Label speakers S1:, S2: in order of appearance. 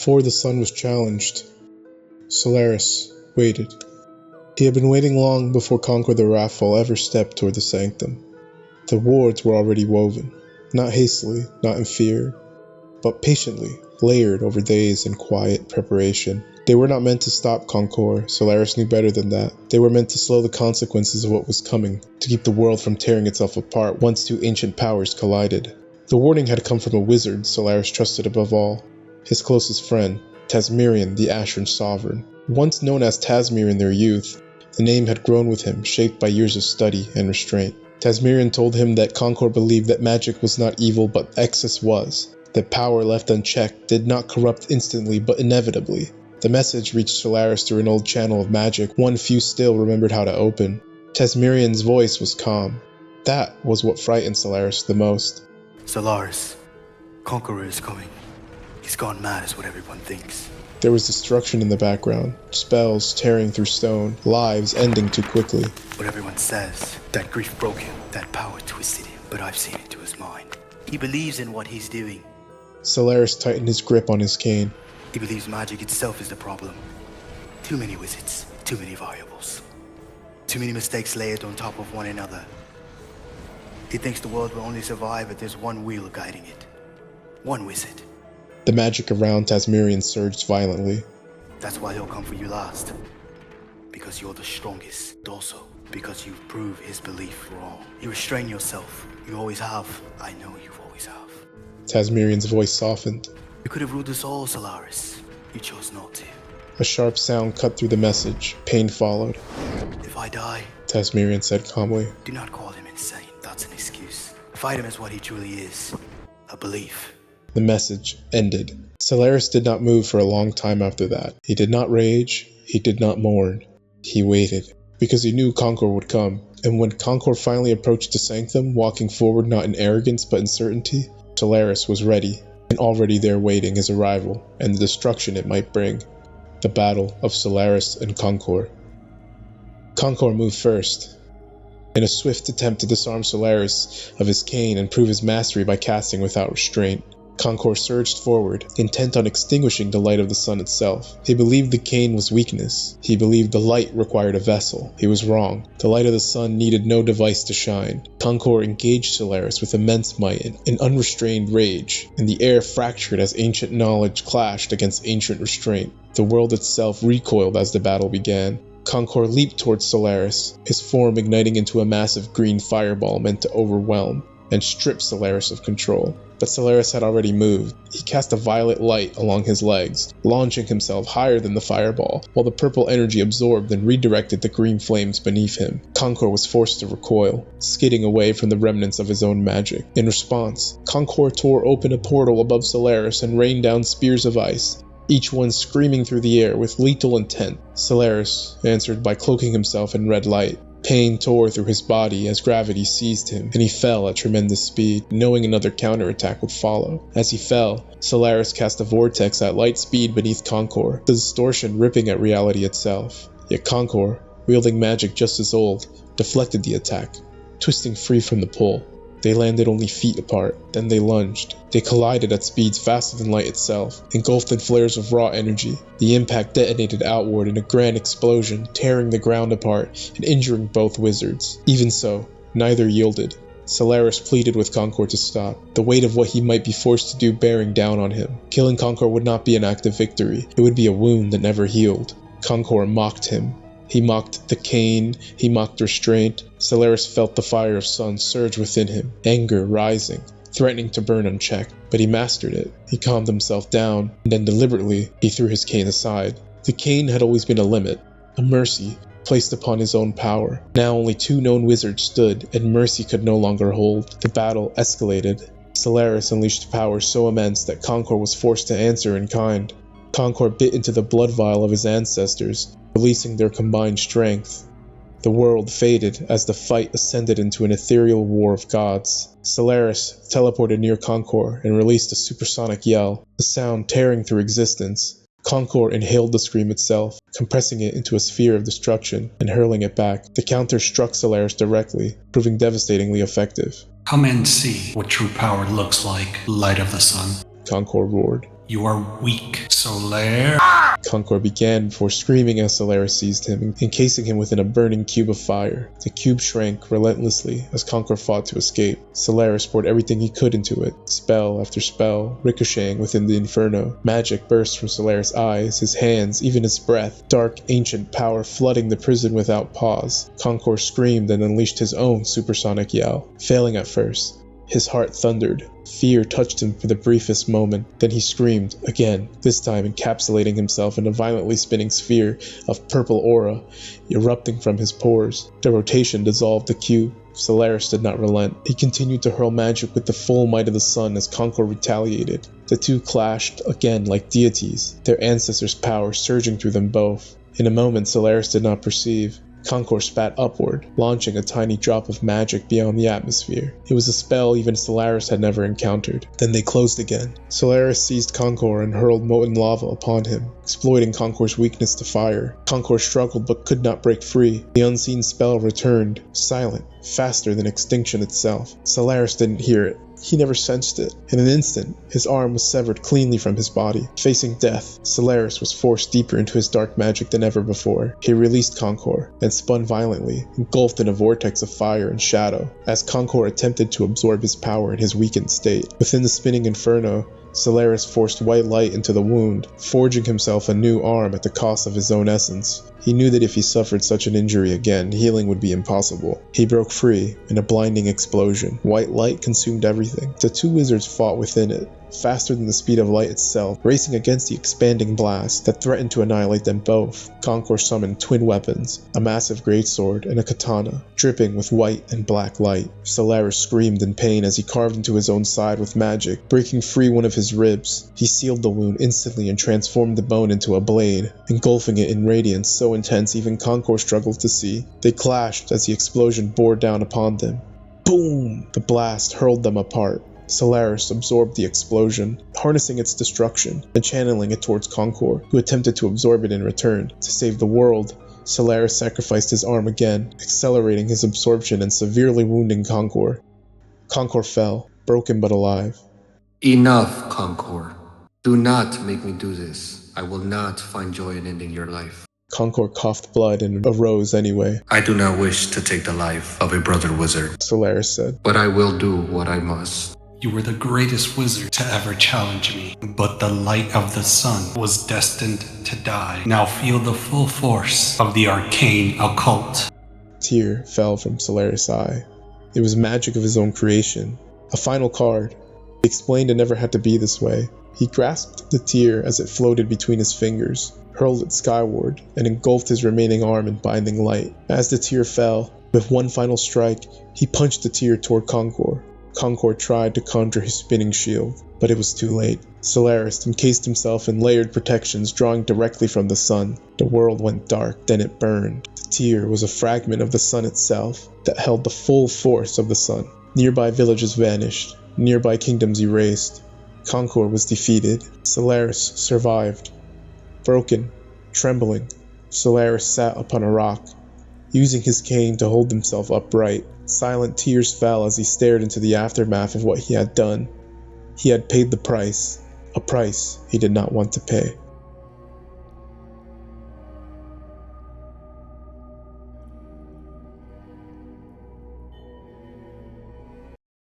S1: Before the sun was challenged, Solaris waited. He had been waiting long before Conqor the Wrathful ever stepped toward the sanctum. The wards were already woven, not hastily, not in fear, but patiently, layered over days in quiet preparation. They were not meant to stop Conqor. Solaris knew better than that. They were meant to slow the consequences of what was coming, to keep the world from tearing itself apart once two ancient powers collided. The warning had come from a wizard Solaris trusted above all, his closest friend, Tasmirian the Ashen Sovereign. Once known as Tasmir in their youth, the name had grown with him, shaped by years of study and restraint. Tasmirian told him that Conqor believed that magic was not evil but excess was, that power left unchecked did not corrupt instantly but inevitably. The message reached Solaris through an old channel of magic one few still remembered how to open. Tasmirian's voice was calm. That was what frightened Solaris the most.
S2: Solaris, Conqueror is coming. He's gone mad is what everyone thinks.
S1: There was destruction in the background, spells tearing through stone, lives ending too quickly.
S2: What everyone says, that grief broke him, that power twisted him, but I've seen into his mind. He believes in what he's doing.
S1: Solaris tightened his grip on his cane.
S2: He believes magic itself is the problem. Too many wizards, too many variables. Too many mistakes layered on top of one another. He thinks the world will only survive if there's one wheel guiding it. One wizard.
S1: The magic around Tasmirian surged violently.
S2: That's why he'll come for you last. Because you're the strongest. And also, because you've proved his belief wrong. You restrain yourself. You always have. I know you've always have.
S1: Tasmirian's voice softened.
S2: You could have ruled us all, Solaris. You chose not to.
S1: A sharp sound cut through the message. Pain followed.
S2: If I die,
S1: Tasmirian said calmly,
S2: do not call him insane. That's an excuse. Fight him as what he truly is. A belief.
S1: The message ended. Solaris did not move for a long time after that. He did not rage. He did not mourn. He waited. Because he knew Conqor would come. And when Conqor finally approached the sanctum, walking forward not in arrogance but in certainty, Solaris was ready. And already there waiting his arrival, and the destruction it might bring. The battle of Solaris and Conqor. Conqor moved first. In a swift attempt to disarm Solaris of his cane and prove his mastery by casting without restraint, Conqor surged forward, intent on extinguishing the light of the sun itself. He believed the cane was weakness. He believed the light required a vessel. He was wrong. The light of the sun needed no device to shine. Conqor engaged Solaris with immense might and unrestrained rage, and the air fractured as ancient knowledge clashed against ancient restraint. The world itself recoiled as the battle began. Conqor leaped towards Solaris, his form igniting into a massive green fireball meant to overwhelm and strip Solaris of control. But Solaris had already moved. He cast a violet light along his legs, launching himself higher than the fireball, while the purple energy absorbed and redirected the green flames beneath him. Conqor was forced to recoil, skidding away from the remnants of his own magic. In response, Conqor tore open a portal above Solaris and rained down spears of ice, each one screaming through the air with lethal intent. Solaris answered by cloaking himself in red light. Pain tore through his body as gravity seized him, and he fell at tremendous speed, knowing another counterattack would follow. As he fell, Solaris cast a vortex at light speed beneath Conqor, the distortion ripping at reality itself. Yet Conqor, wielding magic just as old, deflected the attack, twisting free from the pull. They landed only feet apart, then they lunged. They collided at speeds faster than light itself, engulfed in flares of raw energy. The impact detonated outward in a grand explosion, tearing the ground apart and injuring both wizards. Even so, neither yielded. Solaris pleaded with Conqor to stop, the weight of what he might be forced to do bearing down on him. Killing Conqor would not be an act of victory, it would be a wound that never healed. Conqor mocked him. He mocked the cane, he mocked restraint. Solaris felt the fire of sun surge within him, anger rising, threatening to burn unchecked. But he mastered it. He calmed himself down, and then deliberately, he threw his cane aside. The cane had always been a limit, a mercy, placed upon his own power. Now only two known wizards stood, and mercy could no longer hold. The battle escalated. Solaris unleashed power so immense that Conqor was forced to answer in kind. Conqor bit into the blood vial of his ancestors, releasing their combined strength. The world faded as the fight ascended into an ethereal war of gods. Solaris teleported near Conqor and released a supersonic yell, the sound tearing through existence. Conqor inhaled the scream itself, compressing it into a sphere of destruction and hurling it back. The counter struck Solaris directly, proving devastatingly effective.
S3: Come and see what true power looks like, light of the sun.
S1: Conqor roared.
S3: You are weak, Solaris.
S1: Conqor began before screaming as Solaris seized him, encasing him within a burning cube of fire. The cube shrank relentlessly as Conqor fought to escape. Solaris poured everything he could into it, spell after spell, ricocheting within the inferno. Magic burst from Solaris' eyes, his hands, even his breath, dark, ancient power flooding the prison without pause. Conqor screamed and unleashed his own supersonic yell, failing at first. His heart thundered. Fear touched him for the briefest moment. Then he screamed, again, this time encapsulating himself in a violently spinning sphere of purple aura, erupting from his pores. The rotation dissolved the cube. Solaris did not relent. He continued to hurl magic with the full might of the sun as Conqor retaliated. The two clashed, again like deities, their ancestors' power surging through them both. In a moment Solaris did not perceive. Conqor spat upward, launching a tiny drop of magic beyond the atmosphere. It was a spell even Solaris had never encountered. Then they closed again. Solaris seized Conqor and hurled molten lava upon him, exploiting Conqor's weakness to fire. Conqor struggled but could not break free. The unseen spell returned, silent, faster than extinction itself. Solaris didn't hear it. He never sensed it. In an instant, his arm was severed cleanly from his body. Facing death, Solaris was forced deeper into his dark magic than ever before. He released Conqor, and spun violently, engulfed in a vortex of fire and shadow, as Conqor attempted to absorb his power in his weakened state. Within the spinning inferno, Solaris forced white light into the wound, forging himself a new arm at the cost of his own essence. He knew that if he suffered such an injury again, healing would be impossible. He broke free in a blinding explosion. White light consumed everything. The two wizards fought within it, faster than the speed of light itself, racing against the expanding blast that threatened to annihilate them both. Conqor summoned twin weapons, a massive greatsword and a katana, dripping with white and black light. Solaris screamed in pain as he carved into his own side with magic, breaking free one of his ribs. He sealed the wound instantly and transformed the bone into a blade, engulfing it in radiance so intense even Conqor struggled to see. They clashed as the explosion bore down upon them. Boom! The blast hurled them apart. Solaris absorbed the explosion, harnessing its destruction and channeling it towards Conqor, who attempted to absorb it in return. To save the world, Solaris sacrificed his arm again, accelerating his absorption and severely wounding Conqor. Conqor fell, broken but alive.
S4: Enough, Conqor. Do not make me do this. I will not find joy in ending your life.
S1: Conqor coughed blood and arose anyway.
S4: I do not wish to take the life of a brother wizard,
S1: Solaris said.
S4: but I will do what I must.
S3: You were the greatest wizard to ever challenge me, but the light of the sun was destined to die. Now feel the full force of the arcane occult.
S1: A tear fell from Solaris' eye. It was magic of his own creation. A final card. He explained it never had to be this way. He grasped the tear as it floated between his fingers, hurled it skyward, and engulfed his remaining arm in binding light. As the tear fell, with one final strike, he punched the tear toward Conqor. Conqor tried to conjure his spinning shield, but it was too late. Solaris encased himself in layered protections drawing directly from the sun. The world went dark, then it burned. The tear was a fragment of the sun itself that held the full force of the sun. Nearby villages vanished, nearby kingdoms erased. Conqor was defeated. Solaris survived. Broken, trembling, Solaris sat upon a rock, using his cane to hold himself upright. Silent tears fell as he stared into the aftermath of what he had done. He had paid the price, a price he did not want to pay.